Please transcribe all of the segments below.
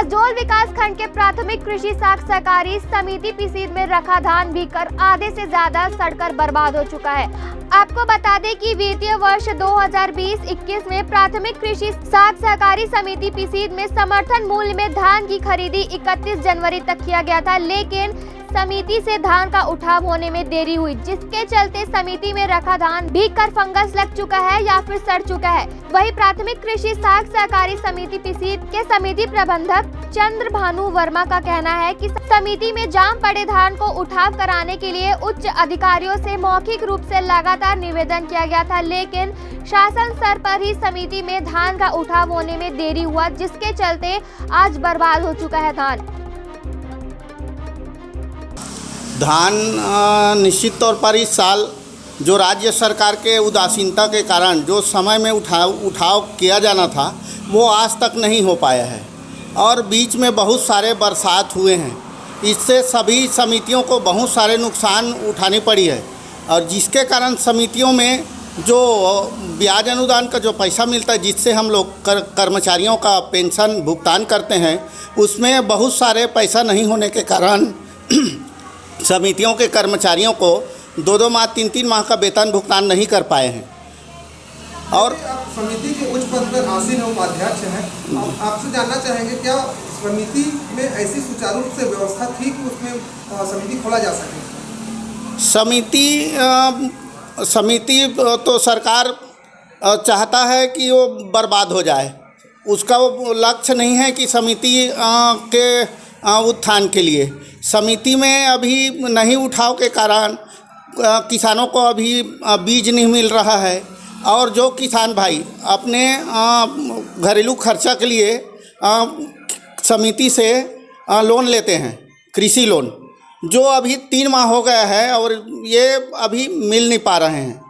कसडोल विकास खंड के प्राथमिक कृषि साख सहकारी समिति पीसीद में रखा धान भीगकर आधे से ज्यादा सड़कर बर्बाद हो चुका है। आपको बता दें कि वित्तीय वर्ष 2020-21 में प्राथमिक कृषि साख सहकारी समिति पीसीद में समर्थन मूल्य में धान की खरीदी 31 जनवरी तक किया गया था, लेकिन समिति से धान का उठाव होने में देरी हुई, जिसके चलते समिति में रखा धान भीगकर फंगस लग चुका है या फिर सड़ चुका है। वहीं प्राथमिक कृषि साख सहकारी समिति पीसीद के समिति प्रबंधक चंद्र भानु वर्मा का कहना है कि समिति में जाम पड़े धान को उठाव कराने के लिए उच्च अधिकारियों से मौखिक रूप से लगातार निवेदन किया गया था, लेकिन शासन स्तर पर ही समिति में धान का उठाव होने में देरी हुआ, जिसके चलते आज बर्बाद हो चुका है धान। निश्चित तौर पर इस साल जो राज्य सरकार के उदासीनता के कारण जो समय में उठाव किया जाना था वो आज तक नहीं हो पाया है और बीच में बहुत सारे बरसात हुए हैं। इससे सभी समितियों को बहुत सारे नुकसान उठानी पड़ी है और जिसके कारण समितियों में जो ब्याज अनुदान का जो पैसा मिलता है, जिससे हम लोग कर्मचारियों का पेंशन भुगतान करते हैं, उसमें बहुत सारे पैसा नहीं होने के कारण समितियों के कर्मचारियों को 2-2 माह 3-3 माह का वेतन भुगतान नहीं कर पाए हैं। और आप समिति के उच्च पद पर आसीन उपाध्यक्ष हैं, आपसे जानना चाहेंगे क्या समिति में ऐसी सुचारू रूप से व्यवस्था थी कि उसमें समिति खोला जा सके? समिति तो सरकार चाहता है कि वो बर्बाद हो जाए, उसका वो लक्ष्य नहीं है कि समिति के उत्थान के लिए। समिति में अभी नहीं उठाव के कारण किसानों को अभी बीज नहीं मिल रहा है और जो किसान भाई अपने घरेलू खर्चा के लिए समिति से लोन लेते हैं, कृषि लोन, जो अभी 3 माह हो गया है और ये अभी मिल नहीं पा रहे हैं।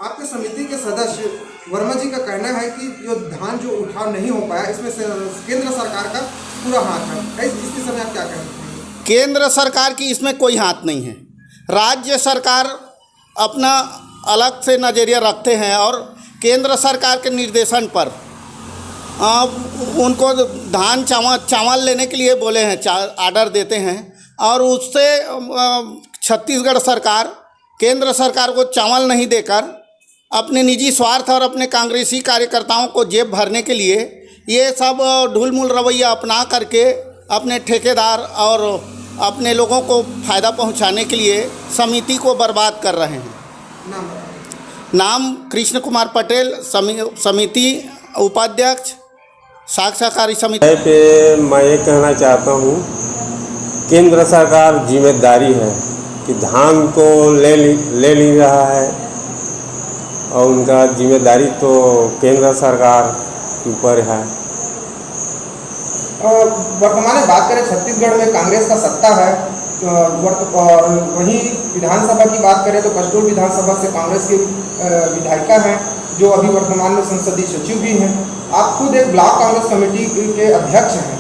आपके समिति के सदस्य वर्मा जी का कहना है कि जो धान जो उठाव नहीं हो पाया, इसमें से केंद्र सरकार का पूरा हाथ है। इसके समय आप क्या कहेंगे? केंद्र सरकार की इसमें कोई हाथ नहीं है। राज्य सरकार अपना अलग से नज़रिया रखते हैं और केंद्र सरकार के निर्देशन पर उनको धान चावल लेने के लिए बोले हैं, आर्डर देते हैं और उससे छत्तीसगढ़ सरकार केंद्र सरकार को चावल नहीं देकर अपने निजी स्वार्थ और अपने कांग्रेसी कार्यकर्ताओं को जेब भरने के लिए ये सब ढुलमुल रवैया अपना करके अपने ठेकेदार और अपने लोगों को फ़ायदा पहुंचाने के लिए समिति को बर्बाद कर रहे हैं। नाम कृष्ण कुमार पटेल, समिति उपाध्यक्ष साख सहकारी समिति। पे मैं ये कहना चाहता हूँ, केंद्र सरकार जिम्मेदारी है कि धान को ले नहीं रहा है और उनका जिम्मेदारी तो केंद्र सरकार के ऊपर है। वर्तमान में बात करें, छत्तीसगढ़ में कांग्रेस का सत्ता है और वहीं विधानसभा की बात करें तो कसडोल विधानसभा से कांग्रेस की विधायिका हैं जो अभी वर्तमान में संसदीय सचिव भी हैं। आप खुद एक ब्लॉक कांग्रेस कमेटी के अध्यक्ष हैं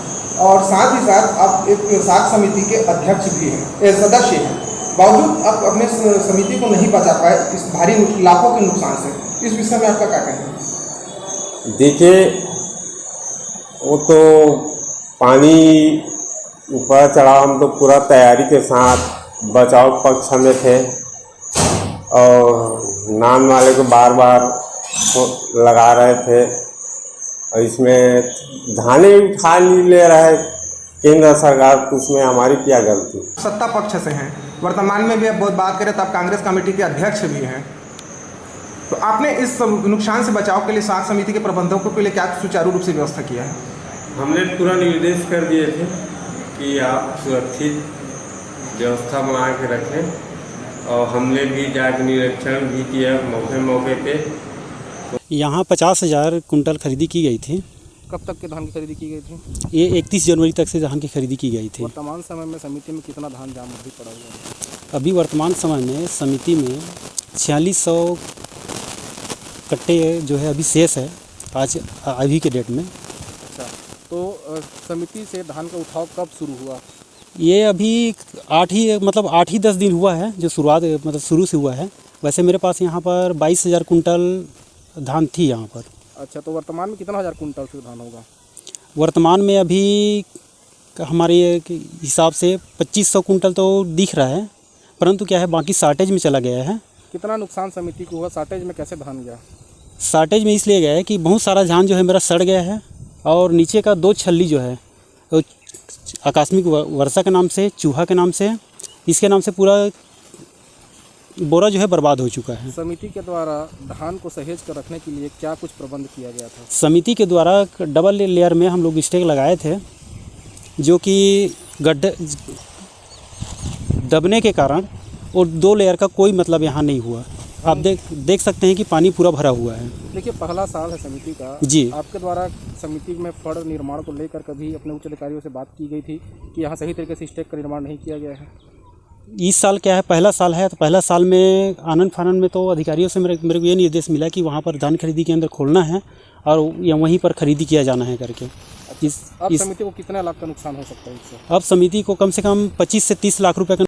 और साथ ही साथ आप एक साख समिति के अध्यक्ष भी हैं, सदस्य हैं। बावजूद आप अपने समिति को नहीं बचा पाए इस भारी लाखों के नुकसान से। इस विषय में आपका क्या कहना है? देखिए, वो तो पानी ऊपर चढ़ा, हम तो पूरा तैयारी के साथ बचाव पक्ष में थे और नान वाले को बार बार लगा रहे थे और इसमें धाने उठा नहीं ले रहे केंद्र सरकार, तो उसमें हमारी क्या गलती? सत्ता पक्ष से हैं, वर्तमान में भी अब बहुत बात करें तो आप कांग्रेस कमेटी के अध्यक्ष भी हैं, तो आपने इस नुकसान से बचाव के लिए साख समिति के प्रबंधकों के लिए क्या सुचारू रूप से व्यवस्था किया है? हमने पूरा निर्देश कर दिए थे कि आप सुरक्षित व्यवस्था बना के रखें और हमने भी जाकर निरीक्षण भी किया मौके पे। यहाँ 50,000 कुंटल खरीदी की गई थी। कब तक के धान की खरीदी की गई थी? ये 31 जनवरी तक से धान की खरीदी की गई थी। वर्तमान समय में समिति में कितना धान जाम अभी पड़ा हुआ है? अभी वर्तमान समय में समिति में 4600 कट्टे जो है अभी शेष है आज अभी के डेट में। अच्छा, तो समिति से धान का उठाव कब शुरू हुआ? ये अभी 8 ही 10 दिन हुआ है जो शुरुआत शुरू से हुआ है। वैसे मेरे पास यहाँ पर 22,000 कुंटल धान थी यहाँ पर। अच्छा, तो वर्तमान में कितना 1000 कुंटल से धान होगा? वर्तमान में अभी हमारे हिसाब से 2500 कुंटल तो दिख रहा है, परंतु क्या है बाकी शार्टेज में चला गया है। कितना नुकसान समिति को हुआ? शार्टेज में कैसे धान गया? शार्टेज में इसलिए गया है कि बहुत सारा धान जो है मेरा सड़ गया है और नीचे का 2 छल्ली जो है वो आकस्मिक वर्षा के नाम से, चूहा के नाम से, इसके नाम से पूरा बोरा जो है बर्बाद हो चुका है। समिति के द्वारा धान को सहेज कर रखने के लिए क्या कुछ प्रबंध किया गया था? समिति के द्वारा डबल लेयर में हम लोग स्टेक लगाए थे, जो कि गड्ढे दबने के कारण और 2 लेयर का कोई मतलब यहाँ नहीं हुआ। आप देख सकते हैं कि पानी पूरा भरा हुआ है। देखिए, पहला साल है समिति का जी। आपके द्वारा समिति में फड़ निर्माण को लेकर कभी अपने उच्च अधिकारियों से बात की गई थी कि यहाँ सही तरीके से स्टेक का निर्माण नहीं किया गया है? इस साल क्या है, पहला साल है, तो पहला साल में आनंद फानन में तो अधिकारियों से मेरे को ये निर्देश मिला कि वहाँ पर धान खरीदी के अंदर खोलना है और वहीं पर खरीदी किया जाना है करके। अब समिति को कितने लाख का नुकसान हो सकता है इससे? अब समिति को कम से कम 25 से 30 लाख रुपए का